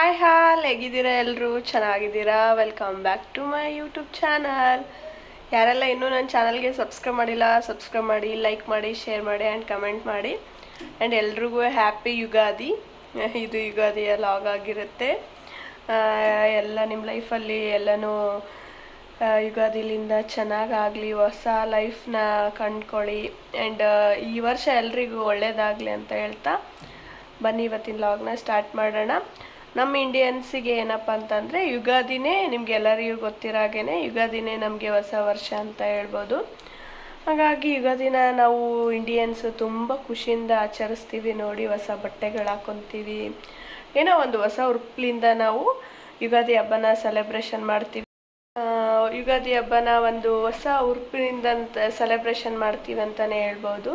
Hi ಹಾಲ್ ಹೇಗಿದ್ದೀರಾ ಎಲ್ಲರೂ ಚೆನ್ನಾಗಿದ್ದೀರಾ? Welcome back to my YouTube channel. ಯಾರೆಲ್ಲ ಇನ್ನೂ ನನ್ನ ಚಾನಲ್ಗೆ ಸಬ್ಸ್ಕ್ರೈಬ್ ಮಾಡಿಲ್ಲ ಸಬ್ಸ್ಕ್ರೈಬ್ ಮಾಡಿ, ಲೈಕ್ ಮಾಡಿ, ಶೇರ್ ಮಾಡಿ ಆ್ಯಂಡ್ ಕಮೆಂಟ್ ಮಾಡಿ. ಆ್ಯಂಡ್ ಎಲ್ರಿಗೂ ಹ್ಯಾಪಿ ಯುಗಾದಿ. ಇದು ಯುಗಾದಿಯ ಲಾಗ್ ಆಗಿರುತ್ತೆ. ಎಲ್ಲ ನಿಮ್ಮ ಲೈಫಲ್ಲಿ ಎಲ್ಲನೂ ಯುಗಾದಿಲಿಂದ ಚೆನ್ನಾಗಾಗಲಿ, ಹೊಸ ಲೈಫ್ನ ಕಂಡ್ಕೊಳ್ಳಿ. ಆ್ಯಂಡ್ ಈ ವರ್ಷ ಎಲ್ರಿಗೂ ಒಳ್ಳೆಯದಾಗಲಿ ಅಂತ ಹೇಳ್ತಾ ಬನ್ನಿ ಇವತ್ತಿನ ಲಾಗ್ನ ಸ್ಟಾರ್ಟ್ ಮಾಡೋಣ. ನಮ್ಮ ಇಂಡಿಯನ್ಸಿಗೆ ಏನಪ್ಪ ಅಂತಂದರೆ ಯುಗಾದಿನೇ ನಿಮಗೆಲ್ಲರಿಗೂ ಗೊತ್ತಿರಾಗೇ ಯುಗಾದಿನೇ ನಮಗೆ ಹೊಸ ವರ್ಷ ಅಂತ ಹೇಳ್ಬೋದು. ಹಾಗಾಗಿ ಯುಗಾದಿನ ನಾವು ಇಂಡಿಯನ್ಸ್ ತುಂಬ ಖುಷಿಯಿಂದ ಆಚರಿಸ್ತೀವಿ ನೋಡಿ. ಹೊಸ ಬಟ್ಟೆಗಳು ಹಾಕ್ಕೊತೀವಿ, ಏನೋ ಒಂದು ಹೊಸ ಉರುಪ್ಲಿಂದ ನಾವು ಯುಗಾದಿ ಹಬ್ಬನ ಸೆಲೆಬ್ರೇಷನ್ ಮಾಡ್ತೀವಿ. ಯುಗಾದಿ ಹಬ್ಬನ ಒಂದು ಹೊಸ ಉರುಪಿನಿಂದ ಸೆಲೆಬ್ರೇಷನ್ ಮಾಡ್ತೀವಿ ಅಂತಲೇ ಹೇಳ್ಬೋದು.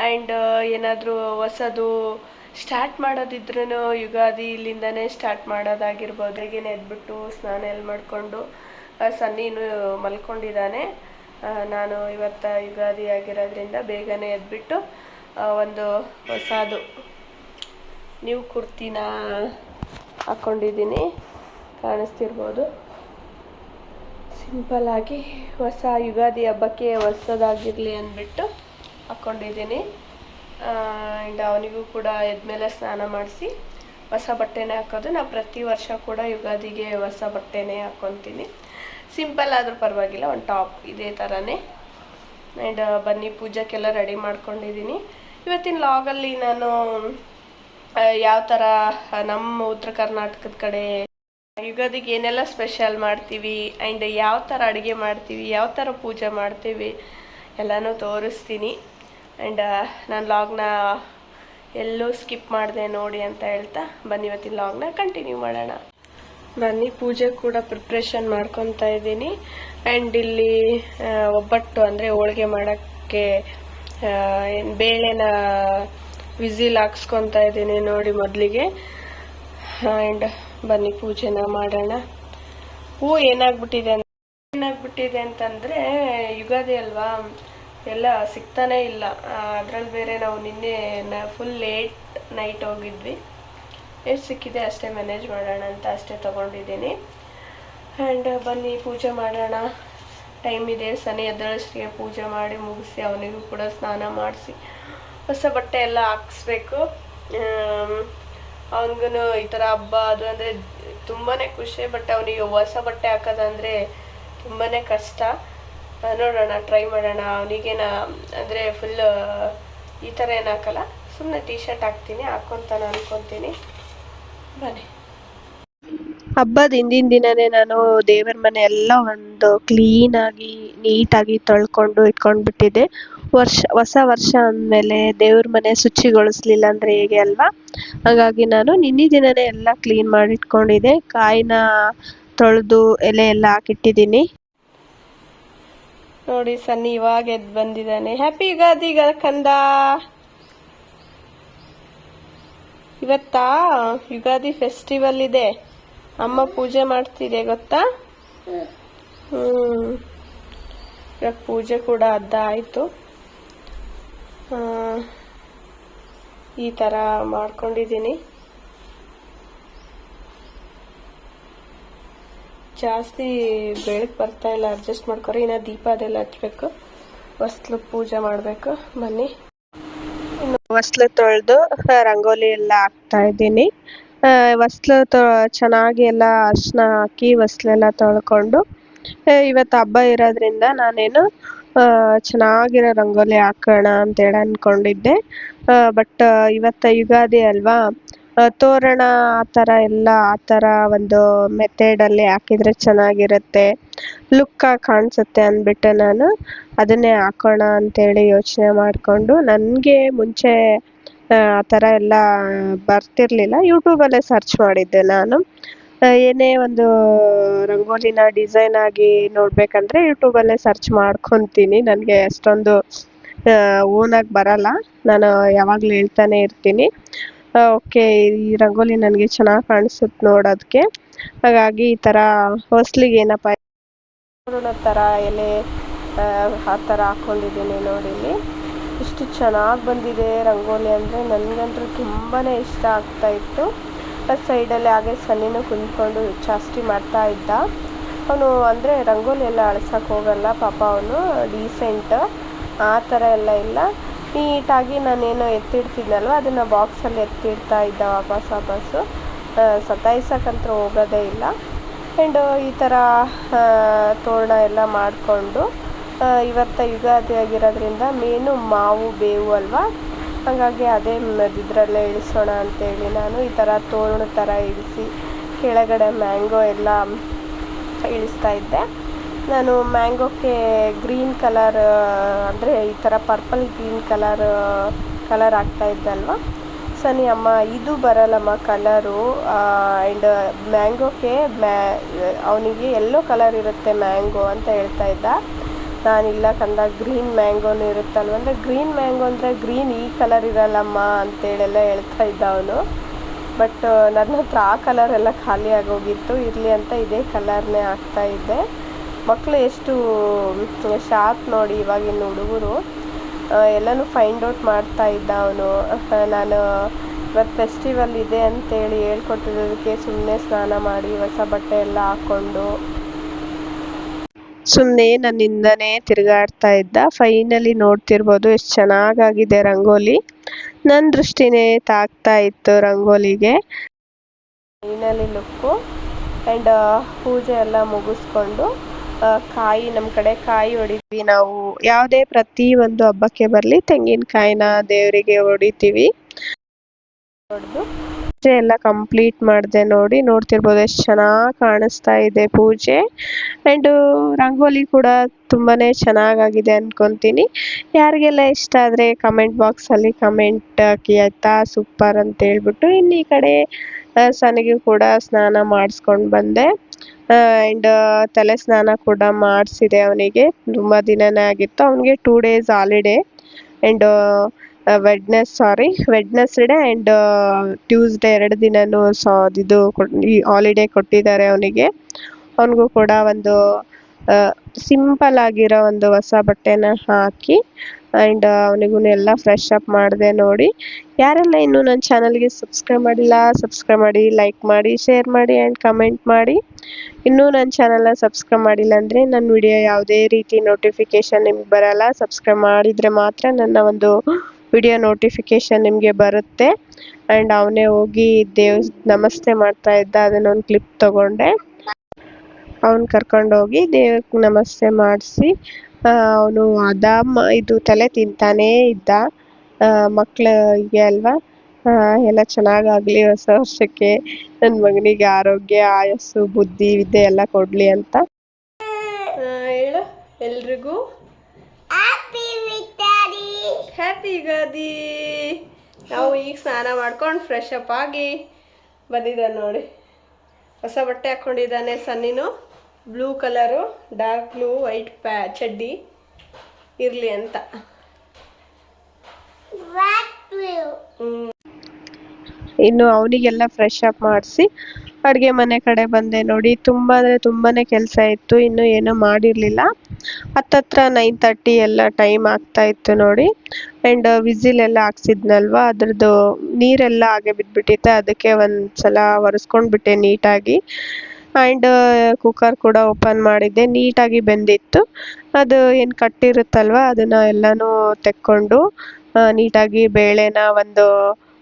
ಆ್ಯಂಡ್ ಏನಾದರೂ ಹೊಸದು ಸ್ಟಾರ್ಟ್ ಮಾಡೋದಿದ್ರೂ ಯುಗಾದಿ ಇಲ್ಲಿಂದನೇ ಸ್ಟಾರ್ಟ್ ಮಾಡೋದಾಗಿರ್ಬೋದು. ಬೆಳಗ್ಗೆನೇ ಎದ್ಬಿಟ್ಟು ಸ್ನಾನ ಎಲ್ಲ ಮಾಡಿಕೊಂಡು ಸನ್ನಿನೂ ಮಲ್ಕೊಂಡಿದ್ದಾನೆ. ನಾನು ಇವತ್ತು ಯುಗಾದಿ ಆಗಿರೋದ್ರಿಂದ ಬೇಗನೆ ಎದ್ಬಿಟ್ಟು ಒಂದು ಹೊಸದು ನ್ಯೂ ಕುರ್ತಿನ ಹಾಕ್ಕೊಂಡಿದ್ದೀನಿ, ಕಾಣಿಸ್ತಿರ್ಬೋದು. ಸಿಂಪಲ್ಲಾಗಿ ಹೊಸ ಯುಗಾದಿ ಹಬ್ಬಕ್ಕೆ ಹೊಸದಾಗಿರಲಿ ಅಂದ್ಬಿಟ್ಟು ಹಾಕ್ಕೊಂಡಿದ್ದೀನಿ. ಆ್ಯಂಡ್ ಅವನಿಗೂ ಕೂಡ ಎದ್ಮೇಲೆ ಸ್ನಾನ ಮಾಡಿಸಿ ಹೊಸ ಬಟ್ಟೆನೇ ಹಾಕೋದು. ನಾವು ಪ್ರತಿ ವರ್ಷ ಕೂಡ ಯುಗಾದಿಗೆ ಹೊಸ ಬಟ್ಟೆನೇ ಹಾಕ್ಕೊತೀನಿ. ಸಿಂಪಲ್ ಆದರೂ ಪರವಾಗಿಲ್ಲ, ಒಂದು ಟಾಪ್ ಇದೇ ಥರನೇ. ಆ್ಯಂಡ್ ಬನ್ನಿ ಪೂಜೆಗೆಲ್ಲ ರೆಡಿ ಮಾಡ್ಕೊಂಡಿದ್ದೀನಿ. ಇವತ್ತಿನ ಲಾಗಲ್ಲಿ ನಾನು ಯಾವ ಥರ ನಮ್ಮ ಉತ್ತರ ಕರ್ನಾಟಕದ ಕಡೆ ಯುಗಾದಿಗೆ ಏನೆಲ್ಲ ಸ್ಪೆಷಲ್ ಮಾಡ್ತೀವಿ ಆ್ಯಂಡ್ ಯಾವ ಥರ ಅಡುಗೆ ಮಾಡ್ತೀವಿ, ಯಾವ ಥರ ಪೂಜೆ ಮಾಡ್ತೀವಿ ಎಲ್ಲನೂ ತೋರಿಸ್ತೀನಿ. ಆ್ಯಂಡ್ ನಾನು ಲಾಗ್ನ ಎಲ್ಲೂ ಸ್ಕಿಪ್ ಮಾಡಿದೆ ನೋಡಿ ಅಂತ ಹೇಳ್ತಾ ಬನ್ನಿ ಇವತ್ತಿನ ಲಾಗ್ನ ಕಂಟಿನ್ಯೂ ಮಾಡೋಣ. ಬನ್ನಿ ಪೂಜೆ ಕೂಡ ಪ್ರಿಪ್ರೇಷನ್ ಮಾಡ್ಕೊತಾ ಇದ್ದೀನಿ. ಆ್ಯಂಡ್ ಇಲ್ಲಿ ಒಬ್ಬಟ್ಟು ಅಂದರೆ ಹೋಳಿಗೆ ಮಾಡೋಕ್ಕೆ ಬೇಳೆನ ವಿಸಿಲ್ ಹಾಕ್ಸ್ಕೊತಾ ಇದ್ದೀನಿ ನೋಡಿ ಮೊದಲಿಗೆ. ಆ್ಯಂಡ್ ಬನ್ನಿ ಪೂಜೆನ ಮಾಡೋಣ. ಹೂವು ಏನಾಗ್ಬಿಟ್ಟಿದೆ ಅಂತಂದರೆ ಯುಗಾದಿ ಅಲ್ವಾ, ಎಲ್ಲ ಸಿಗ್ತಾನೇ ಇಲ್ಲ. ಅದರಲ್ಲಿ ಬೇರೆ ನಾವು ನಿನ್ನೆ ಫುಲ್ ಲೇಟ್ ನೈಟ್ ಹೋಗಿದ್ವಿ. ಎಷ್ಟು ಸಿಕ್ಕಿದೆ ಅಷ್ಟೇ ಮ್ಯಾನೇಜ್ ಮಾಡೋಣ ಅಂತ ಅಷ್ಟೇ ತೊಗೊಂಡಿದ್ದೀನಿ. ಆ್ಯಂಡ್ ಬನ್ನಿ ಪೂಜೆ ಮಾಡೋಣ. ಟೈಮ್ ಇದೆ, ಸನಿ ಎದ್ದಳಷ್ಟಿಗೆ ಪೂಜೆ ಮಾಡಿ ಮುಗಿಸಿ ಅವನಿಗೂ ಕೂಡ ಸ್ನಾನ ಮಾಡಿಸಿ ಹೊಸ ಬಟ್ಟೆ ಎಲ್ಲ ಹಾಕ್ಸ್ಬೇಕು. ಅವನಿಗೂ ಈ ಥರ ಹಬ್ಬ ಅದು ಅಂದರೆ ತುಂಬಾ ಖುಷಿ. ಬಟ್ ಅವನಿಗೆ ಹೊಸ ಬಟ್ಟೆ ಹಾಕೋದಂದರೆ ತುಂಬಾ ಕಷ್ಟ. ನೋಡೋಣ, ಟ್ರೈ ಮಾಡೋಣ. ಅವನಿಗೇನ ಅಂದರೆ ಫುಲ್ ಈ ಥರ ಏನು ಹಾಕಲ್ಲ, ಸುಮ್ಮನೆ ಟೀ ಶರ್ಟ್ ಹಾಕ್ತೀನಿ, ಹಾಕ್ಕೊತಾನೆ ಅನ್ಕೊತೀನಿ. ಬನ್ನಿ. ಹಬ್ಬದ ಹಿಂದಿನ ದಿನನೇ ನಾನು ದೇವರ ಮನೆ ಎಲ್ಲ ಒಂದು ಕ್ಲೀನಾಗಿ ನೀಟಾಗಿ ತೊಳ್ಕೊಂಡು ಇಟ್ಕೊಂಡ್ಬಿಟ್ಟಿದ್ದೆ. ಹೊಸ ವರ್ಷ ಅಂದಮೇಲೆ ದೇವ್ರ ಮನೆ ಶುಚಿಗೊಳಿಸ್ಲಿಲ್ಲ ಅಂದರೆ ಹೇಗೆ ಅಲ್ವಾ. ಹಾಗಾಗಿ ನಾನು ನಿನ್ನೆ ದಿನನೇ ಎಲ್ಲ ಕ್ಲೀನ್ ಮಾಡಿ ಇಟ್ಕೊಂಡಿದ್ದೆ. ಕಾಯಿನ ತೊಳೆದು ಎಲೆ ಎಲ್ಲ ಹಾಕಿಟ್ಟಿದ್ದೀನಿ ನೋಡಿ. ಸನ್ನಿ ಇವಾಗ ಎದ್ದು ಬಂದಿದ್ದಾನೆ. ಹ್ಯಾಪಿ ಯುಗಾದಿ ಕಂದ. ಇವತ್ತಾ ಯುಗಾದಿ ಫೆಸ್ಟಿವಲ್ ಇದೆ, ಅಮ್ಮ ಪೂಜೆ ಮಾಡ್ತಿದೆ ಗೊತ್ತಾ. ಇವಾಗ ಪೂಜೆ ಕೂಡ ಅರ್ಧ ಆಯಿತು. ಈ ಥರ ಮಾಡ್ಕೊಂಡಿದ್ದೀನಿ. ಜಾಸ್ತಿ ಬೆಳಕು ಬರ್ತಾ ಇಲ್ಲ, ಅಡ್ಜಸ್ಟ್ ಮಾಡ್ಕೊರಿ. ಇನ್ನು ದೀಪ ಅದೆಲ್ಲ ಹಚ್ಬೇಕು, ಹೊಸ್ಲು ಪೂಜೆ ಮಾಡಬೇಕು. ಬನ್ನಿ. ಇನ್ನು ಹೊಸ್ಲು ತೊಳೆದು ರಂಗೋಲಿ ಎಲ್ಲ ಹಾಕ್ತಾ ಇದ್ದೀನಿ. ಹೊಸ್ಲು ಚೆನ್ನಾಗಿ ಎಲ್ಲ ಅರ್ಶಿನ ಹಾಕಿ ಹೊಸ್ಲೆಲ್ಲ ತೊಳ್ಕೊಂಡು, ಇವತ್ತು ಹಬ್ಬ ಇರೋದ್ರಿಂದ ನಾನೇನು ಚೆನ್ನಾಗಿರೋ ರಂಗೋಲಿ ಹಾಕೋಣ ಅಂತೇಳಿ ಅಂದ್ಕೊಂಡಿದ್ದೆ. ಬಟ್ ಇವತ್ತು ಯುಗಾದಿ ಅಲ್ವಾ, ತೋರಣ ಆ ಥರ ಒಂದು ಮೆಥಡಲ್ಲಿ ಹಾಕಿದರೆ ಚೆನ್ನಾಗಿರುತ್ತೆ, ಲುಕ್ಕಾಗಿ ಕಾಣಿಸುತ್ತೆ ಅಂದ್ಬಿಟ್ಟು ನಾನು ಅದನ್ನೇ ಹಾಕೋಣ ಅಂತೇಳಿ ಯೋಚನೆ ಮಾಡಿಕೊಂಡು, ನನಗೆ ಮುಂಚೆ ಆ ಥರ ಎಲ್ಲ ಬರ್ತಿರ್ಲಿಲ್ಲ. ಯೂಟ್ಯೂಬಲ್ಲೇ ಸರ್ಚ್ ಮಾಡಿದ್ದೆ ನಾನು. ಏನೇ ಒಂದು ರಂಗೋಲಿನ ಡಿಸೈನ್ ಆಗಿ ನೋಡಬೇಕಂದ್ರೆ ಯೂಟ್ಯೂಬಲ್ಲೇ ಸರ್ಚ್ ಮಾಡ್ಕೊತೀನಿ. ನನಗೆ ಅಷ್ಟೊಂದು ಓನಾಗಿ ಬರಲ್ಲ, ನಾನು ಯಾವಾಗಲೂ ಹೇಳ್ತಾನೆ ಇರ್ತೀನಿ. ಓಕೆ, ಈ ರಂಗೋಲಿ ನನಗೆ ಚೆನ್ನಾಗಿ ಕಾಣಿಸುತ್ತೆ ನೋಡೋದಕ್ಕೆ. ಹಾಗಾಗಿ ಈ ಥರ ಹೊಸ್ಲಿಗೆ ಏನಪ್ಪ ಥರ ಎಲೆ ಆ ಥರ ಹಾಕ್ಕೊಂಡಿದ್ದೀನಿ ನೋಡಿಲ್ಲಿ. ಇಷ್ಟು ಚೆನ್ನಾಗಿ ಬಂದಿದೆ ರಂಗೋಲಿ ಅಂದರೆ ನನಗಂತೂ ತುಂಬಾ ಇಷ್ಟ ಆಗ್ತಾಯಿತ್ತು. ಸೈಡಲ್ಲಿ ಹಾಗೆ ಸನ್ನಿನೂ ಕುಂತ್ಕೊಂಡು ಚಾಸ್ತಿ ಮಾಡ್ತಾ ಇದ್ದ. ಅವನು ಅಂದರೆ ರಂಗೋಲಿ ಎಲ್ಲ ಅಳ್ಸೋಕ್ಕೆ ಹೋಗಲ್ಲ ಪಾಪ, ಅವನು ಡೀಸೆಂಟ್ ಆ ಥರ ಎಲ್ಲ ಇಲ್ಲ. ನೀಟಾಗಿ ನಾನೇನೋ ಎತ್ತಿಡ್ತಿದ್ನಲ್ವ ಅದನ್ನು ಬಾಕ್ಸಲ್ಲಿ ಎತ್ತಿಡ್ತಾ ಇದ್ದ ವಾಪಸ್ಸು. ಸತಾಯಿಸಕ್ಕಂತೂ ಹೋಗೋದೇ ಇಲ್ಲ. ಆ್ಯಂಡ್ ಈ ಥರ ತೋರಣ ಎಲ್ಲ ಮಾಡಿಕೊಂಡು ಇವತ್ತು ಯುಗಾದಿ ಆಗಿರೋದ್ರಿಂದ ಮೇನು ಮಾವು ಬೇವು ಅಲ್ವಾ, ಹಾಗಾಗಿ ಅದೇ ಇದರಲ್ಲೇ ಇಳಿಸೋಣ ಅಂತೇಳಿ ನಾನು ಈ ಥರ ತೋರಣ ಥರ ಇಳಿಸಿ ಕೆಳಗಡೆ ಮ್ಯಾಂಗೋ ಎಲ್ಲ ಇಳಿಸ್ತಾ ಇದ್ದೆ. ನಾನು ಮ್ಯಾಂಗೋಕ್ಕೆ ಗ್ರೀನ್ ಕಲರ್ ಅಂದರೆ ಈ ಥರ ಪರ್ಪಲ್ ಗ್ರೀನ್ ಕಲರ್ ಆಗ್ತಾಯಿದ್ದೆ ಅಲ್ವಾ. ಸನಿ ಅಮ್ಮ ಇದು ಬರಲ್ಲಮ್ಮ ಕಲರು, ಆ್ಯಂಡ್ ಮ್ಯಾಂಗೋಕ್ಕೆ ಅವನಿಗೆ ಎಲ್ಲೋ ಕಲರ್ ಇರುತ್ತೆ ಮ್ಯಾಂಗೋ ಅಂತ ಹೇಳ್ತಾ ಇದ್ದ. ನಾನಿಲ್ಲ ಕಂದ ಗ್ರೀನ್ ಮ್ಯಾಂಗೋನು ಇರುತ್ತಲ್ವ, ಅಂದರೆ ಗ್ರೀನ್ ಮ್ಯಾಂಗೋ ಅಂದರೆ ಗ್ರೀನ್ ಈ ಕಲರ್ ಇರಲ್ಲಮ್ಮ ಅಂತೇಳೆಲ್ಲ ಹೇಳ್ತಾ ಇದ್ದ ಅವನು. ಬಟ್ ನನ್ನ ಹತ್ರ ಆ ಕಲರ್ ಎಲ್ಲ ಖಾಲಿ ಆಗೋಗಿತ್ತು, ಇರಲಿ ಅಂತ ಇದೇ ಕಲರ್ನೇ ಹಾಕ್ತಾಯಿದ್ದೆ. ಮಕ್ಕಳು ಎಷ್ಟು ಶಾರ್ಪ್ ನೋಡಿ ಇವಾಗಿನ ಹುಡುಗರು, ಎಲ್ಲನೂ ಫೈಂಡ್ ಔಟ್ ಮಾಡ್ತಾ ಇದ್ದ ಅವನು. ನಾನು ಇವತ್ತು ಫೆಸ್ಟಿವಲ್ ಇದೆ ಅಂತೇಳಿ ಹೇಳ್ಕೊಟ್ಟಿದ್ದಕ್ಕೆ ಸುಮ್ಮನೆ ಸ್ನಾನ ಮಾಡಿ ಹೊಸ ಬಟ್ಟೆ ಎಲ್ಲ ಹಾಕ್ಕೊಂಡು ಸುಮ್ಮನೆ ನನ್ನಿಂದನೇ ತಿರುಗಾಡ್ತಾ ಇದ್ದ. ಫೈನಲಿ ನೋಡ್ತಿರ್ಬೋದು ಎಷ್ಟು ಚೆನ್ನಾಗಾಗಿದೆ ರಂಗೋಲಿ. ನನ್ನ ದೃಷ್ಟಿನೇ ತಾಕ್ತಾ ಇತ್ತು ರಂಗೋಲಿಗೆ. Finally look. ಆ್ಯಂಡ್ ಪೂಜೆ ಎಲ್ಲ ಮುಗಿಸ್ಕೊಂಡು ಕಾಯಿ, ನಮ್ಮ ಕಡೆ ಕಾಯಿ ಹೊಡಿತೀವಿ ನಾವು. ಯಾವುದೇ ಪ್ರತಿ ಒಂದು ಹಬ್ಬಕ್ಕೆ ಬರಲಿ ತೆಂಗಿನಕಾಯಿನ ದೇವರಿಗೆ ಹೊಡಿತೀವಿ. ಹೊಡೆದು ಪೂಜೆ ಎಲ್ಲ ಕಂಪ್ಲೀಟ್ ಮಾಡಿದೆ ನೋಡಿ. ನೋಡ್ತಿರ್ಬೋದು ಎಷ್ಟು ಚೆನ್ನಾಗಿ ಕಾಣಿಸ್ತಾ ಇದೆ ಪೂಜೆ. ಆ್ಯಂಡ್ ರಂಗೋಲಿ ಕೂಡ ತುಂಬಾ ಚೆನ್ನಾಗಾಗಿದೆ ಅಂದ್ಕೊತೀನಿ. ಯಾರಿಗೆಲ್ಲ ಇಷ್ಟ ಆದರೆ ಕಮೆಂಟ್ ಬಾಕ್ಸಲ್ಲಿ ಕಮೆಂಟ್ ಹಾಕಿ ಆಯಿತಾ, ಸೂಪರ್ ಅಂತ ಹೇಳ್ಬಿಟ್ಟು. ಇನ್ನು ಈ ಕಡೆ ಸನಿಗೂ ಕೂಡ ಸ್ನಾನ ಮಾಡಿಸ್ಕೊಂಡು ಬಂದೆ. ಆ್ಯಂಡ್ ತಲೆ ಸ್ನಾನ ಕೂಡ ಮಾಡಿಸಿದೆ ಅವನಿಗೆ. ತುಂಬ ದಿನನೇ ಆಗಿತ್ತು ಅವನಿಗೆ. 2 days holiday and Wednesday and Tuesday 2 ದಿನನೂ ಇದು ಹಾಲಿಡೇ ಕೊಟ್ಟಿದ್ದಾರೆ ಅವನಿಗೆ. ಅವನಿಗೂ ಕೂಡ ಒಂದು ಸಿಂಪಲ್ ಆಗಿರೋ ಒಂದು ಹೊಸ ಬಟ್ಟೆನ ಹಾಕಿ ಆ್ಯಂಡ್ ಅವನಿಗೂ ಎಲ್ಲ ಫ್ರೆಶ್ ಅಪ್ ಮಾಡಿದೆ ನೋಡಿ. ಯಾರೆಲ್ಲ ಇನ್ನೂ ನನ್ನ ಚಾನಲ್ಗೆ ಸಬ್ಸ್ಕ್ರೈಬ್ ಮಾಡಿಲ್ಲ ಸಬ್ಸ್ಕ್ರೈಬ್ ಮಾಡಿ, ಲೈಕ್ ಮಾಡಿ, ಶೇರ್ ಮಾಡಿ ಆ್ಯಂಡ್ ಕಮೆಂಟ್ ಮಾಡಿ. ಇನ್ನೂ ನನ್ನ ಚಾನಲ್ನ ಸಬ್ಸ್ಕ್ರೈಬ್ ಮಾಡಿಲ್ಲ ಅಂದರೆ ನನ್ನ ವಿಡಿಯೋ ಯಾವುದೇ ರೀತಿ ನೋಟಿಫಿಕೇಷನ್ ನಿಮ್ಗೆ ಬರಲ್ಲ. ಸಬ್ಸ್ಕ್ರೈಬ್ ಮಾಡಿದರೆ ಮಾತ್ರ ನನ್ನ ಒಂದು ವಿಡಿಯೋ ನೋಟಿಫಿಕೇಷನ್ ನಿಮಗೆ ಬರುತ್ತೆ. ಆ್ಯಂಡ್ ಅವನೇ ಹೋಗಿ ನಮಸ್ತೆ ಮಾಡ್ತಾ ಇದ್ದ, ಅದನ್ನೊಂದು ಕ್ಲಿಪ್ ತೊಗೊಂಡೆ. ಅವನು ಕರ್ಕೊಂಡೋಗಿ ದೇವ್ರಿಗೆ ನಮಸ್ತೆ ಮಾಡಿಸಿ ಅವನು ಇದು ತಲೆ ತಿಂತಾನೇ ಇದ್ದ. ಮಕ್ಕಳಿಗೆ ಅಲ್ವಾ, ಎಲ್ಲ ಚೆನ್ನಾಗಾಗಲಿ ಹೊಸ ವರ್ಷಕ್ಕೆ, ನನ್ನ ಮಗನಿಗೆ ಆರೋಗ್ಯ, ಆಯಸ್ಸು, ಬುದ್ಧಿ, ವಿದ್ಯೆ ಎಲ್ಲ ಕೊಡಲಿ ಅಂತ ಹೇಳು ಎಲ್ರಿಗೂ ಹ್ಯಾಪಿ ಯುಗಾದಿ. ನಾವು ಈಗ ಸ್ನಾನ ಮಾಡ್ಕೊಂಡು ಫ್ರೆಶ್ ಅಪ್ ಆಗಿ ಬಂದಿದ್ದಾನೆ ನೋಡಿ. ಹೊಸ ಬಟ್ಟೆ ಹಾಕ್ಕೊಂಡಿದ್ದಾನೆ ಸನ್ನಿನು, blue colour, dark blue, white ಚಡ್ಡಿ ಇರಲಿ ಅಂತ. ಇನ್ನು ಅವನಿಗೆಲ್ಲ ಫ್ರೆಶ್ ಅಪ್ ಮಾಡಿಸಿ ಅಡುಗೆ ಮನೆ ಕಡೆ ಬಂದೆ ನೋಡಿ. ತುಂಬ ಅಂದರೆ ತುಂಬಾ ಕೆಲಸ ಇತ್ತು, ಇನ್ನೂ ಏನೂ ಮಾಡಿರಲಿಲ್ಲ. ಹತ್ತತ್ರ 9:30 ಎಲ್ಲ ಟೈಮ್ ಆಗ್ತಾ ಇತ್ತು ನೋಡಿ. ಆ್ಯಂಡ್ ವಿಸಿಲೆಲ್ಲ ಹಾಕ್ಸಿದ್ನಲ್ವ, ಅದ್ರದ್ದು ನೀರೆಲ್ಲ ಹಾಗೆ ಬಿದ್ದುಬಿಟ್ಟಿತ್ತು. ಅದಕ್ಕೆ ಒಂದು ಸಲ ಒರೆಸ್ಕೊಂಡ್ಬಿಟ್ಟೆ ನೀಟಾಗಿ. ಆ್ಯಂಡ್ ಕುಕ್ಕರ್ ಕೂಡ ಓಪನ್ ಮಾಡಿದ್ದೆ, ನೀಟಾಗಿ ಬೆಂದಿತ್ತು. ಅದು ಏನು ಕಟ್ಟಿರುತ್ತಲ್ವ ಅದನ್ನು ಎಲ್ಲನೂ ತೆಕ್ಕೊಂಡು ನೀಟಾಗಿ ಬೇಳೆನ ಒಂದು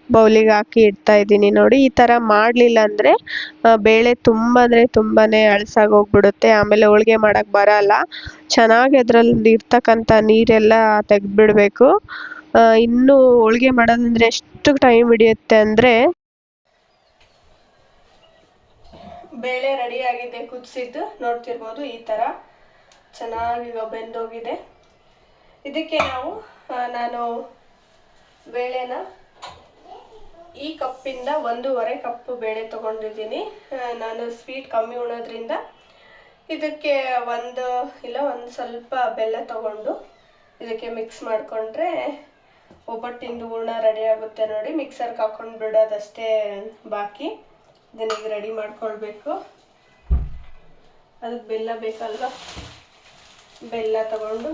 ಬೌಲಿಗೆ ಹಾಕಿ ಇಡ್ತಾ ಇದ್ದೀನಿ ನೋಡಿ. ಈ ಥರ ಮಾಡಲಿಲ್ಲ ಅಂದರೆ ಬೇಳೆ ತುಂಬ ಅಂದರೆ ತುಂಬಾ ಅಳಸಾಗೋಗ್ಬಿಡುತ್ತೆ. ಆಮೇಲೆ ಹೋಳಿಗೆ ಮಾಡೋಕ್ಕೆ ಬರಲ್ಲ ಚೆನ್ನಾಗಿ. ಅದರಲ್ಲಿ ಇರ್ತಕ್ಕಂಥ ನೀರೆಲ್ಲ ತೆಗೆದ್ಬಿಡ್ಬೇಕು. ಇನ್ನೂ ಹೋಳಿಗೆ ಮಾಡೋದಂದರೆ ಎಷ್ಟು ಟೈಮ್ ಹಿಡಿಯುತ್ತೆ ಅಂದರೆ. ಬೇಳೆ ರೆಡಿಯಾಗಿದೆ ಕುದಿಸಿದ್ದು, ನೋಡ್ತಿರ್ಬೋದು ಈ ಥರ ಚೆನ್ನಾಗಿ ಬೆಂದೋಗಿದೆ. ಇದಕ್ಕೆ ನಾನು ಬೇಳೆನ ಈ ಕಪ್ಪಿಂದ 1.5 ಕಪ್ ಬೇಳೆ ತೊಗೊಂಡಿದ್ದೀನಿ. ನಾನು ಸ್ವೀಟ್ ಕಮ್ಮಿ ಉಣೋದ್ರಿಂದ ಇದಕ್ಕೆ ಒಂದು ಸ್ವಲ್ಪ ಬೆಲ್ಲ ತೊಗೊಂಡು ಇದಕ್ಕೆ ಮಿಕ್ಸ್ ಮಾಡಿಕೊಂಡ್ರೆ ಒಬ್ಬಟ್ಟಿಂದು ಹೂರ್ಣ ರೆಡಿ ಆಗುತ್ತೆ ನೋಡಿ. ಮಿಕ್ಸರ್ಗೆ ಹಾಕ್ಕೊಂಡು ಬಿಡೋದಷ್ಟೇ ಬಾಕಿ. ಇದನ್ನೀಗ ರೆಡಿ ಮಾಡ್ಕೊಳ್ಬೇಕು. ಅದಕ್ಕೆ ಬೆಲ್ಲ ಬೇಕಲ್ವ, ಬೆಲ್ಲ ತಗೊಂಡು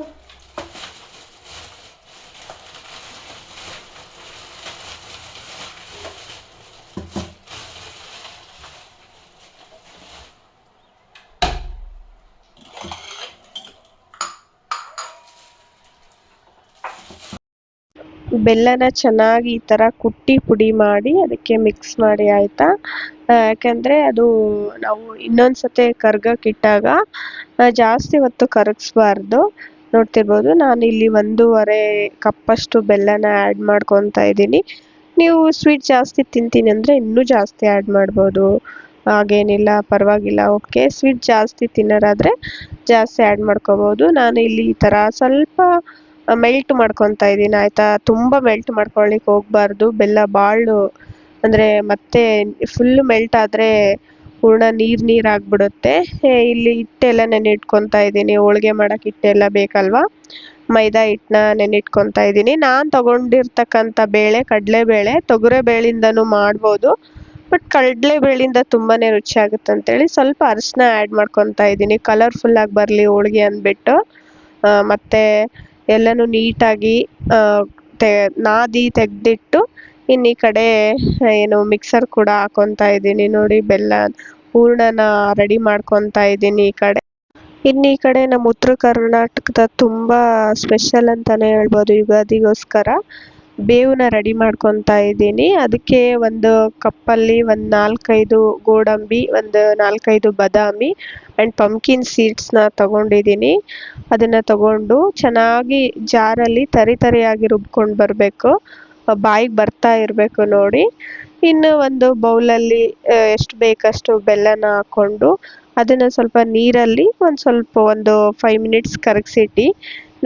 ಬೆಲ್ಲನ ಚೆನ್ನಾಗಿ ಈ ಥರ ಕುಟ್ಟಿ ಪುಡಿ ಮಾಡಿ ಅದಕ್ಕೆ ಮಿಕ್ಸ್ ಮಾಡಿ ಆಯಿತಾ. ಯಾಕೆಂದರೆ ಅದು ನಾವು ಇನ್ನೊಂದು ಸತಿ ಕರ್ಗಕ್ಕಿಟ್ಟಾಗ ಜಾಸ್ತಿ ಹೊತ್ತು ಕರಗಿಸ್ಬಾರ್ದು. ನೋಡ್ತಿರ್ಬೋದು ನಾನಿಲ್ಲಿ 1.5 ಕಪ್ಪಷ್ಟು ಬೆಲ್ಲನ ಆ್ಯಡ್ ಮಾಡ್ಕೊತಾ ಇದ್ದೀನಿ. ನೀವು ಸ್ವೀಟ್ ಜಾಸ್ತಿ ತಿಂತೀನಿ ಅಂದರೆ ಇನ್ನೂ ಜಾಸ್ತಿ ಆ್ಯಡ್ ಮಾಡ್ಬೋದು, ಹಾಗೇನಿಲ್ಲ, ಪರವಾಗಿಲ್ಲ. ಓಕೆ, ಸ್ವೀಟ್ ಜಾಸ್ತಿ ತಿನ್ನೋರಾದರೆ ಜಾಸ್ತಿ ಆ್ಯಡ್ ಮಾಡ್ಕೋಬೋದು. ನಾನು ಇಲ್ಲಿ ಈ ಥರ ಸ್ವಲ್ಪ ಮೆಲ್ಟ್ ಮಾಡ್ಕೊತಾ ಇದ್ದೀನಿ ಆಯಿತಾ. ತುಂಬ ಮೆಲ್ಟ್ ಮಾಡ್ಕೊಳ್ಳಿಕ್ಕೆ ಹೋಗಬಾರ್ದು, ಬೆಲ್ಲ ಬಾಳು ಅಂದರೆ ಮತ್ತೆ ಫುಲ್ಲು ಮೆಲ್ಟ್ ಆದರೆ ಪೂರ್ಣ ನೀರು ಆಗಿಬಿಡುತ್ತೆ. ಇಲ್ಲಿ ಹಿಟ್ಟೆಲ್ಲ ನೆನೆಯಿಟ್ಕೊತಾ ಇದ್ದೀನಿ, ಹೋಳಿಗೆ ಮಾಡೋಕ್ಕೆ ಹಿಟ್ಟೆಲ್ಲ ಬೇಕಲ್ವಾ, ಮೈದಾ ಹಿಟ್ಟನ್ನ ನೆನೆಯಿಟ್ಕೊತಾ ಇದ್ದೀನಿ. ನಾನು ತೊಗೊಂಡಿರ್ತಕ್ಕಂಥ ಬೇಳೆ ಕಡಲೆಬೇಳೆ, ತೊಗರಿಬೇಳೆಯಿಂದನೂ ಮಾಡ್ಬೋದು, ಬಟ್ ಕಡಲೆಬೇಳೆಯಿಂದ ತುಂಬಾ ರುಚಿಯಾಗುತ್ತೆ ಅಂತೇಳಿ ಸ್ವಲ್ಪ ಅರಿಶಿನ ಆ್ಯಡ್ ಮಾಡ್ಕೊತಾ ಇದ್ದೀನಿ, ಕಲರ್ಫುಲ್ಲಾಗಿ ಬರಲಿ ಹೋಳಿಗೆ ಅಂದ್ಬಿಟ್ಟು. ಮತ್ತು ಎಲ್ಲನೂ ನೀಟಾಗಿ ನಾದಿ ತೆಗೆದಿಟ್ಟು ಇನ್ನು ಈ ಕಡೆ ಏನು ಮಿಕ್ಸರ್ ಕೂಡ ಹಾಕೊತಾ ಇದ್ದೀನಿ. ನೋಡಿ ಬೆಲ್ಲ ಹೂರಣನ ರೆಡಿ ಮಾಡ್ಕೊತಾ ಇದ್ದೀನಿ ಈ ಕಡೆ. ಇನ್ನು ಈ ಕಡೆ ನಮ್ಮ ಉತ್ತರ ಕರ್ನಾಟಕದ ತುಂಬ ಸ್ಪೆಷಲ್ ಅಂತಲೇ ಹೇಳ್ಬೋದು ಯುಗಾದಿಗೋಸ್ಕರ ಬೇವನ್ನ ರೆಡಿ ಮಾಡ್ಕೊತಾ ಇದ್ದೀನಿ. ಅದಕ್ಕೆ ಒಂದು ಕಪ್ಪಲ್ಲಿ ಒಂದು 4-5 ಗೋಡಂಬಿ, ಒಂದು 4-5 ಬಾದಾಮಿ ಆ್ಯಂಡ್ ಪಂಪ್ಕಿನ್ ಸೀಡ್ಸ್ನ ತೊಗೊಂಡಿದ್ದೀನಿ. ಅದನ್ನು ತಗೊಂಡು ಚೆನ್ನಾಗಿ ಜಾರಲ್ಲಿ ತರಿಯಾಗಿ ರುಬ್ಕೊಂಡು ಬರಬೇಕು, ಬಾಯಿಗೆ ಬರ್ತಾ ಇರಬೇಕು ನೋಡಿ. ಇನ್ನು ಒಂದು ಬೌಲಲ್ಲಿ ಎಷ್ಟು ಬೇಕಷ್ಟು ಬೆಲ್ಲನ ಹಾಕ್ಕೊಂಡು ಅದನ್ನು ಸ್ವಲ್ಪ ನೀರಲ್ಲಿ ಒಂದು 5 ಮಿನಿಟ್ಸ್ ಕರಗಿಸಿಟ್ಟು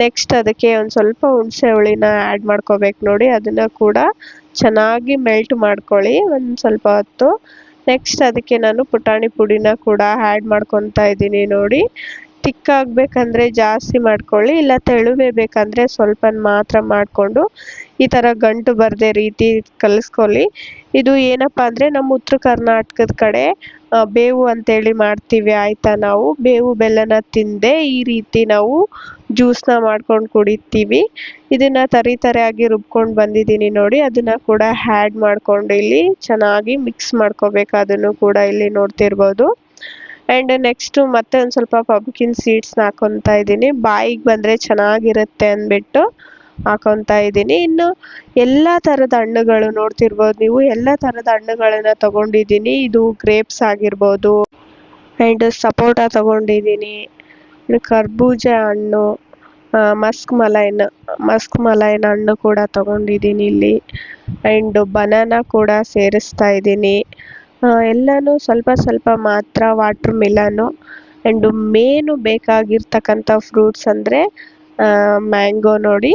ನೆಕ್ಸ್ಟ್ ಅದಕ್ಕೆ ಒಂದು ಸ್ವಲ್ಪ ಹುಣಸೆ ಹುಳಿನ ಆ್ಯಡ್ ಮಾಡ್ಕೋಬೇಕು ನೋಡಿ. ಅದನ್ನು ಕೂಡ ಚೆನ್ನಾಗಿ ಮೆಲ್ಟ್ ಮಾಡ್ಕೊಳ್ಳಿ ಒಂದು ಸ್ವಲ್ಪ ಹೊತ್ತು. ನೆಕ್ಸ್ಟ್ ಅದಕ್ಕೆ ನಾನು ಪುಟಾಣಿ ಪುಡಿನ ಕೂಡ ಆ್ಯಡ್ ಮಾಡ್ಕೊತಾ ಇದ್ದೀನಿ ನೋಡಿ. ತಿಕ್ಕಾಗಬೇಕಂದ್ರೆ ಜಾಸ್ತಿ ಮಾಡ್ಕೊಳ್ಳಿ, ಇಲ್ಲ ತೆಳುವೆ ಬೇಕಂದರೆ ಸ್ವಲ್ಪ ಮಾತ್ರ ಮಾಡಿಕೊಂಡು ಈ ಥರ ಗಂಟು ಬರದೆ ರೀತಿ ಕಲಿಸ್ಕೊಳ್ಳಿ. ಇದು ಏನಪ್ಪ ಅಂದರೆ ನಮ್ಮ ಉತ್ತರ ಕರ್ನಾಟಕದ ಕಡೆ ಬೇವು ಅಂತೇಳಿ ಮಾಡ್ತೀವಿ ಆಯಿತಾ. ನಾವು ಬೇವು ಬೆಲ್ಲನ ತಿಂದೆ ಈ ರೀತಿ ನಾವು ಜ್ಯೂಸನ್ನ ಮಾಡ್ಕೊಂಡು ಕುಡಿತೀವಿ. ಇದನ್ನು ತರಿಯಾಗಿ ರುಬ್ಕೊಂಡು ಬಂದಿದ್ದೀನಿ ನೋಡಿ. ಅದನ್ನು ಕೂಡ ಆ್ಯಡ್ ಮಾಡ್ಕೊಂಡು ಇಲ್ಲಿ ಚೆನ್ನಾಗಿ ಮಿಕ್ಸ್ ಮಾಡ್ಕೋಬೇಕು, ಅದನ್ನು ಕೂಡ ಇಲ್ಲಿ ನೋಡ್ತಿರ್ಬೋದು. ಆ್ಯಂಡ್ ನೆಕ್ಸ್ಟು ಮತ್ತೆ ಒಂದು ಸ್ವಲ್ಪ ಪಂಪ್ಕಿನ್ ಸೀಡ್ಸ್ನ ಹಾಕೊತಾ ಇದ್ದೀನಿ, ಬಾಯಿಗೆ ಬಂದರೆ ಚೆನ್ನಾಗಿರುತ್ತೆ ಅಂದ್ಬಿಟ್ಟು ಹಾಕೊತಾ ಇದ್ದೀನಿ. ಇನ್ನು ಎಲ್ಲ ಥರದ ಹಣ್ಣುಗಳು ನೋಡ್ತಿರ್ಬೋದು ನೀವು, ಎಲ್ಲ ಥರದ ಹಣ್ಣುಗಳನ್ನು ತೊಗೊಂಡಿದ್ದೀನಿ. ಇದು ಗ್ರೇಪ್ಸ್ ಆಗಿರ್ಬೋದು, ಆ್ಯಂಡ್ ಸಪೋಟ ತೊಗೊಂಡಿದ್ದೀನಿ, ಕರ್ಬೂಜ ಹಣ್ಣು, ಮಸ್ಕ್ ಮಲೈನ್ ಹಣ್ಣು ಕೂಡ ತೊಗೊಂಡಿದ್ದೀನಿ ಇಲ್ಲಿ, ಆ್ಯಂಡ್ ಬನಾನಾ ಕೂಡ ಸೇರಿಸ್ತಾ ಇದ್ದೀನಿ. ಎಲ್ಲನೂ ಸ್ವಲ್ಪ ಸ್ವಲ್ಪ ಮಾತ್ರ. ವಾಟ್ರ್ ಮಿಲನು ಆ್ಯಂಡ್ ಮೇನು ಬೇಕಾಗಿರ್ತಕ್ಕಂಥ ಫ್ರೂಟ್ಸ್ ಅಂದರೆ ಮ್ಯಾಂಗೋ ನೋಡಿ.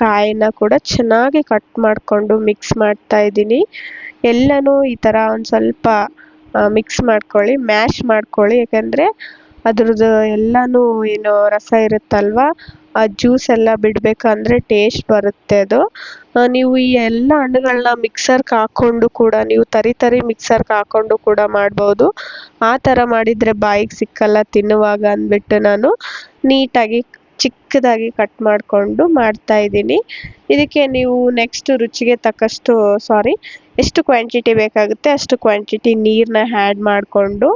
ಕಾಯಿನ ಕೂಡ ಚೆನ್ನಾಗಿ ಕಟ್ ಮಾಡಿಕೊಂಡು ಮಿಕ್ಸ್ ಮಾಡ್ತಾ ಇದ್ದೀನಿ. ಎಲ್ಲನೂ ಈ ಥರ ಒಂದು ಸ್ವಲ್ಪ ಮಿಕ್ಸ್ ಮಾಡ್ಕೊಳ್ಳಿ, ಮ್ಯಾಶ್ ಮಾಡ್ಕೊಳ್ಳಿ, ಯಾಕಂದರೆ ಅದ್ರದ್ದು ಎಲ್ಲನೂ ಏನು ರಸ ಇರುತ್ತಲ್ವ, ಆ ಜ್ಯೂಸ್ ಎಲ್ಲ ಬಿಡಬೇಕಂದ್ರೆ ಟೇಸ್ಟ್ ಬರುತ್ತೆ ಅದು. ನೀವು ಈ ಎಲ್ಲ ಹಣ್ಣುಗಳನ್ನ ಮಿಕ್ಸರ್ಗೆ ಹಾಕ್ಕೊಂಡು ಕೂಡ ನೀವು ತರಿ ಮಿಕ್ಸರ್ಗೆ ಹಾಕ್ಕೊಂಡು ಕೂಡ ಮಾಡ್ಬೋದು. ಆ ಥರ ಮಾಡಿದರೆ ಬಾಯಿಗೆ ಸಿಕ್ಕಲ್ಲ ತಿನ್ನುವಾಗ ಅಂದ್ಬಿಟ್ಟು ನಾನು ನೀಟಾಗಿ ಚಿಕ್ಕದಾಗಿ ಕಟ್ ಮಾಡಿಕೊಂಡು ಮಾಡ್ತಾಯಿದ್ದೀನಿ. ಇದಕ್ಕೆ ನೀವು ನೆಕ್ಸ್ಟ್ ರುಚಿಗೆ ತಕ್ಕಷ್ಟು ಎಷ್ಟು ಕ್ವಾಂಟಿಟಿ ಬೇಕಾಗುತ್ತೆ ಅಷ್ಟು ಕ್ವಾಂಟಿಟಿ ನೀರನ್ನ ಆ್ಯಡ್ ಮಾಡಿಕೊಂಡು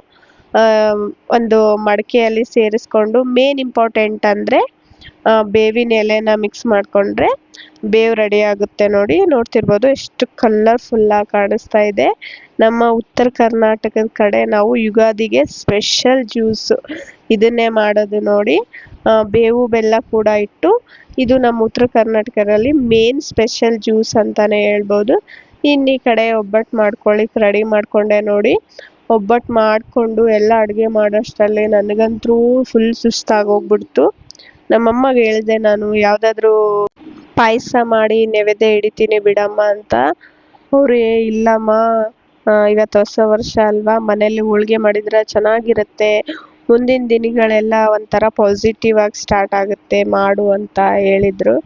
ಒಂದು ಮಡಕೆಯಲ್ಲಿ ಸೇರಿಸ್ಕೊಂಡು, ಮೇನ್ ಇಂಪಾರ್ಟೆಂಟ್ ಅಂದರೆ ಬೇವಿನ ಎಲೆನ ಮಿಕ್ಸ್ ಮಾಡಿಕೊಂಡ್ರೆ ಬೇವು ರೆಡಿ ಆಗುತ್ತೆ ನೋಡಿ. ನೋಡ್ತಿರ್ಬೋದು ಎಷ್ಟು ಕಲರ್ಫುಲ್ಲಾಗಿ ಕಾಣಿಸ್ತಾ ಇದೆ. ನಮ್ಮ ಉತ್ತರ ಕರ್ನಾಟಕದ ಕಡೆ ನಾವು ಯುಗಾದಿಗೆ ಸ್ಪೆಷಲ್ ಜ್ಯೂಸು ಇದನ್ನೇ ಮಾಡೋದು ನೋಡಿ. ಬೇವು ಬೆಲ್ಲ ಕೂಡ ಇಟ್ಟು ಇದು ನಮ್ಮ ಉತ್ತರ ಕರ್ನಾಟಕದಲ್ಲಿ ಮೇನ್ ಸ್ಪೆಷಲ್ ಜ್ಯೂಸ್ ಅಂತಲೇ ಹೇಳ್ಬೋದು. ಇನ್ನು ಈ ಕಡೆ ಒಬ್ಬಟ್ಟು ಮಾಡ್ಕೊಳ್ಳಿಕ್ಕೆ ರೆಡಿ ಮಾಡಿಕೊಂಡೆ ನೋಡಿ. ಒಬ್ಬಟ್ಟು ಮಾಡಿಕೊಂಡು ಎಲ್ಲ ಅಡುಗೆ ಮಾಡೋಷ್ಟರಲ್ಲಿ ನನಗಂತೂ ಫುಲ್ ಸುಸ್ತಾಗೋಗ್ಬಿಡ್ತು. ನಮ್ಮಮ್ಮಗೆ ಹೇಳಿದೆ ನಾನು ಯಾವುದಾದ್ರೂ ಪಾಯಸ ಮಾಡಿ ನೈವೇದ್ಯ ಹಿಡಿತೀನಿ ಬಿಡಮ್ಮ ಅಂತ. ಅವರು ಇಲ್ಲಮ್ಮ, ಇವತ್ತು ಹೊಸ ವರ್ಷ ಅಲ್ವಾ, ಮನೇಲಿ ಹೋಳಿಗೆ ಮಾಡಿದರೆ ಚೆನ್ನಾಗಿರುತ್ತೆ, ಮುಂದಿನ ದಿನಗಳೆಲ್ಲ ಒಂಥರ ಪಾಸಿಟಿವ್ ಆಗಿ ಸ್ಟಾರ್ಟ್ ಆಗುತ್ತೆ ಮಾಡು ಅಂತ ಹೇಳಿದರು.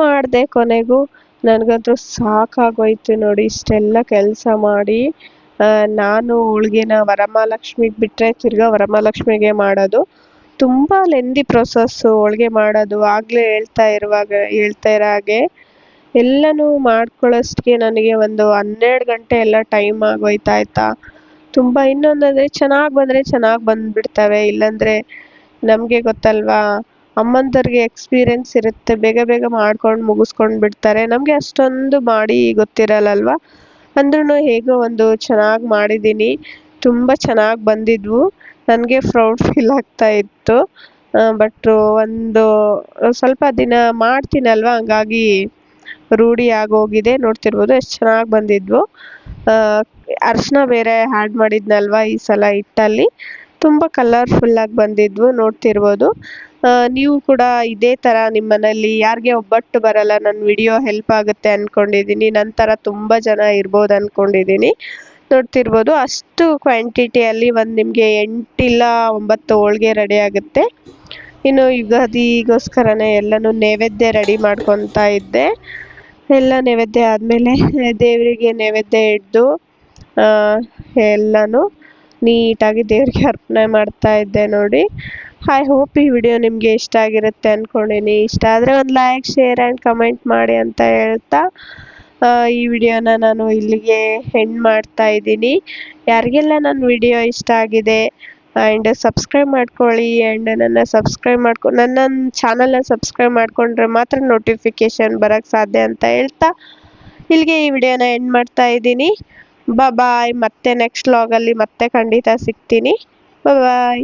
ಮಾಡಿದೆ. ಕೊನೆಗೂ ನನಗಂತೂ ಸಾಕಾಗೋಯ್ತು ನೋಡಿ ಇಷ್ಟೆಲ್ಲ ಕೆಲಸ ಮಾಡಿ. ನಾನು ಹೋಳ್ಗೆನ ವರಮಹಾಲಕ್ಷ್ಮಿಗೆ ಬಿಟ್ಟರೆ ತಿರ್ಗಾ ವರಮಹಾಲಕ್ಷ್ಮಿಗೆ ಮಾಡೋದು. ತುಂಬ ಲೆಂದಿ ಪ್ರೊಸೆಸ್ಸು ಹೋಳ್ಗೆ ಮಾಡೋದು. ಆಗಲೇ ಹೇಳ್ತಾ ಇರೋ ಹಾಗೆ ಎಲ್ಲನೂ ಮಾಡ್ಕೊಳ್ಳೋಷ್ಟಿಗೆ ನನಗೆ ಒಂದು 12 ಗಂಟೆ ಎಲ್ಲ ಟೈಮ್ ಆಗೋಯ್ತು ಆಯಿತಾ. ತುಂಬ ಇನ್ನೊಂದಂದರೆ ಚೆನ್ನಾಗಿ ಬಂದರೆ ಚೆನ್ನಾಗಿ ಬಂದುಬಿಡ್ತವೆ, ಇಲ್ಲಾಂದರೆ ನಮಗೆ ಗೊತ್ತಲ್ವಾ ಅಮ್ಮಂದರಿಗೆ ಎಕ್ಸ್ಪೀರಿಯೆನ್ಸ್ ಇರುತ್ತೆ, ಬೇಗ ಬೇಗ ಮಾಡ್ಕೊಂಡು ಮುಗಿಸ್ಕೊಂಡು ಬಿಡ್ತಾರೆ. ನಮಗೆ ಅಷ್ಟೊಂದು ಮಾಡಿ ಗೊತ್ತಿರಲ್ಲಲ್ವ. ಅಂದ್ರೂ ಹೇಗೋ ಒಂದು ಚೆನ್ನಾಗಿ ಮಾಡಿದ್ದೀನಿ. ತುಂಬ ಚೆನ್ನಾಗಿ ಬಂದಿದ್ವು. ನನಗೆ ಪ್ರೌಡ್ ಫೀಲ್ ಆಗ್ತಾ ಇತ್ತು. ಬಟ್ ಒಂದು ಸ್ವಲ್ಪ ದಿನ ಮಾಡ್ತೀನಲ್ವ, ಹಂಗಾಗಿ ರೂಢಿ ಆಗೋಗಿದೆ. ನೋಡ್ತಿರ್ಬೋದು ಎಷ್ಟು ಚೆನ್ನಾಗಿ ಬಂದಿದ್ವು. ಅರಿಶಿನ ಬೇರೆ ಆ್ಯಡ್ ಮಾಡಿದ್ನಲ್ವ ಈ ಸಲ ಹಿಟ್ಟಲ್ಲಿ, ತುಂಬ ಕಲರ್ಫುಲ್ಲಾಗಿ ಬಂದಿದ್ವು. ನೋಡ್ತಿರ್ಬೋದು. ನೀವು ಕೂಡ ಇದೇ ಥರ ನಿಮ್ಮ ಮನೇಲಿ ಯಾರಿಗೆ ಒಬ್ಬಟ್ಟು ಬರಲ್ಲ, ನನ್ನ ವಿಡಿಯೋ ಹೆಲ್ಪ್ ಆಗುತ್ತೆ ಅಂದ್ಕೊಂಡಿದ್ದೀನಿ. ನನ್ನ ಥರ ತುಂಬ ಜನ ಇರ್ಬೋದು ಅಂದ್ಕೊಂಡಿದ್ದೀನಿ. ನೋಡ್ತಿರ್ಬೋದು ಅಷ್ಟು ಕ್ವಾಂಟಿಟಿಯಲ್ಲಿ ಒಂದು ನಿಮಗೆ 8 ಇಲ್ಲ 9 ಹೋಳಿಗೆ ರೆಡಿ ಆಗುತ್ತೆ. ಇನ್ನು ಯುಗಾದಿಗೋಸ್ಕರನೇ ಎಲ್ಲನೂ ನೈವೇದ್ಯ ರೆಡಿ ಮಾಡ್ಕೊತಾ ಇದ್ದೆ. ಎಲ್ಲ ನೈವೇದ್ಯ ಆದಮೇಲೆ ದೇವರಿಗೆ ನೈವೇದ್ಯ ಹಿಡ್ದು ಎಲ್ಲನೂ ನೀಟಾಗಿ ದೇವರಿಗೆ ಅರ್ಪಣೆ ಮಾಡ್ತಾ ಇದ್ದೆ ನೋಡಿ. ಐ ಹೋಪ್ ಈ ವಿಡಿಯೋ ನಿಮಗೆ ಇಷ್ಟ ಆಗಿರುತ್ತೆ ಅಂದ್ಕೊಂಡಿನಿ. ಇಷ್ಟ ಆದರೆ ಒಂದು ಲೈಕ್, ಶೇರ್ ಆ್ಯಂಡ್ ಕಮೆಂಟ್ ಮಾಡಿ ಅಂತ ಹೇಳ್ತಾ ಈ ವಿಡಿಯೋನ ನಾನು ಇಲ್ಲಿಗೆ ಎಂಡ್ ಮಾಡ್ತಾ ಇದ್ದೀನಿ. ಯಾರಿಗೆಲ್ಲ ನನ್ನ ವಿಡಿಯೋ ಇಷ್ಟ ಆಗಿದೆ ಆ್ಯಂಡ್ ಸಬ್ಸ್ಕ್ರೈಬ್ ಮಾಡ್ಕೊಳ್ಳಿ. ಆ್ಯಂಡ್ ನನ್ನ ಚಾನಲ್ನ ಸಬ್ಸ್ಕ್ರೈಬ್ ಮಾಡಿಕೊಂಡ್ರೆ ಮಾತ್ರ ನೋಟಿಫಿಕೇಷನ್ ಬರೋಕ್ಕೆ ಸಾಧ್ಯ ಅಂತ ಹೇಳ್ತಾ ಇಲ್ಲಿಗೆ ಈ ವಿಡಿಯೋನ ಎಂಡ್ ಮಾಡ್ತಾ ಇದ್ದೀನಿ. ಬಾಯ್. ಮತ್ತೆ ನೆಕ್ಸ್ಟ್ ವ್ಲಾಗಲ್ಲಿ ಮತ್ತೆ ಖಂಡಿತ ಸಿಗ್ತೀನಿ. ಬಾಯ್.